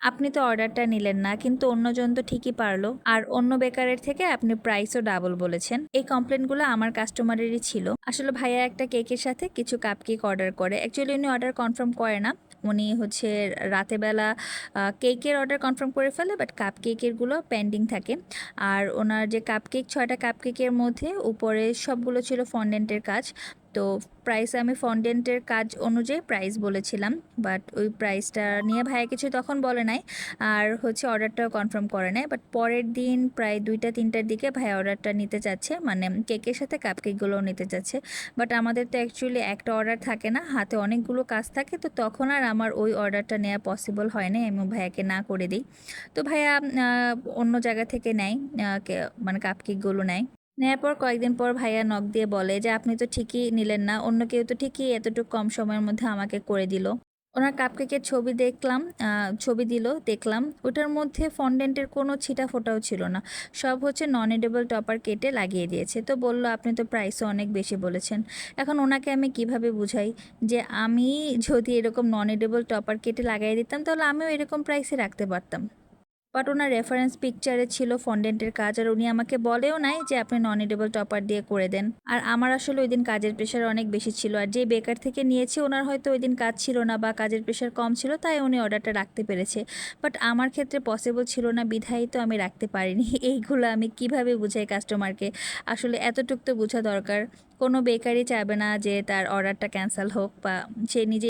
আপনি তো অর্ডারটা নিলেন না, কিন্তু অন্যজন তো ঠিকই পারলো, আর অন্য বেকারের থেকে আপনি প্রাইসও ডাবল বলেছেন। এই কমপ্লেনগুলো আমার কাস্টমারেরই ছিল। আসলে ভাইয়া একটা কেকের সাথে কিছু কাপকেক অর্ডার করে। অ্যাকচুয়ালি উনি অর্ডার কনফার্ম করে না, উনি হচ্ছে রাতেবেলা কেকের অর্ডার কনফার্ম করে ফেলে, বাট কাপকেকেরগুলো পেন্ডিং থাকে। আর ওনার যে কাপকেক 6টা কাপকেকের মধ্যে উপরে সবগুলো ছিল ফন্ডেন্টের কাজ। তো প্রাইস আমি ফন্ডেন্টের কাজ অনুযায়ী প্রাইস বলেছিলাম, বাট ওই প্রাইসটা নিয়ে ভাইয়া কিছু তখন বলে নাই। আর হচ্ছে অর্ডারটাও কনফার্ম করে নাই, বাট পরের দিন প্রায় 2টা-3টার দিকে ভাইয়া অর্ডারটা নিতে চাচ্ছে, মানে কেকের সাথে কাপকেকগুলোও নিতে চাচ্ছে। বাট আমাদের তো অ্যাকচুয়ালি একটা অর্ডার থাকে না, হাতে অনেকগুলো কাজ থাকে, তো তখন আর আমার ওই অর্ডারটা নেওয়া পসিবল হয় না, আমি ভাইয়াকে না করে দিই। তো ভাইয়া অন্য জায়গা থেকে নেয়, মানে কাপকেকগুলো নেয়। নেওয়ার পর কয়েকদিন পর ভাইয়া নক দিয়ে বলে যে আপনি তো ঠিকই নিলেন না, অন্য কেউ তো ঠিকই এতটুকু কম সময়ের মধ্যে আমাকে করে দিল। ওনার কাপকেকের ছবি দেখলাম, ছবি দিল দেখলাম, ওটার মধ্যে ফন্ডেন্টের কোনো ছিটা ফোটাও ছিল না, সব হচ্ছে নন এডিবল টপার কেটে লাগিয়ে দিয়েছে। তো বলল আপনি তো প্রাইসও অনেক বেশি বলেছেন। এখন ওনাকে আমি কিভাবে বুঝাই যে আমি যদি এরকম নন এডিবল টপার কেটে লাগিয়ে দিতাম তাহলে আমিও এরকম প্রাইসে রাখতে পারতাম। বাট ওনার রেফারেন্স পিকচারে ছিল ফন্ডেন্টের কাজ, আর উনি আমাকে বলেও নাই যে আপনি নন এডিবল টপার দিয়ে করে দেন। আর আমার আসলে ওই দিন কাজের প্রেশার অনেক বেশি ছিল, আর যে বেকার থেকে নিয়েছি ওনার হয়তো ওই দিন কাজ ছিল না বা কাজের প্রেশার কম ছিল, তাই উনি অর্ডারটা রাখতে পেরেছে। বাট আমার ক্ষেত্রে পসিবল ছিল না, বিধায়ী তো আমি রাখতে পারিনি। এইগুলো আমি কিভাবে বুঝাই কাস্টমারকে? আসলে এতটুকু তো বোঝা দরকার। কোনো বেকারই চাইবে না যে তার অর্ডারটা ক্যান্সেল হোক, বা সে নিজে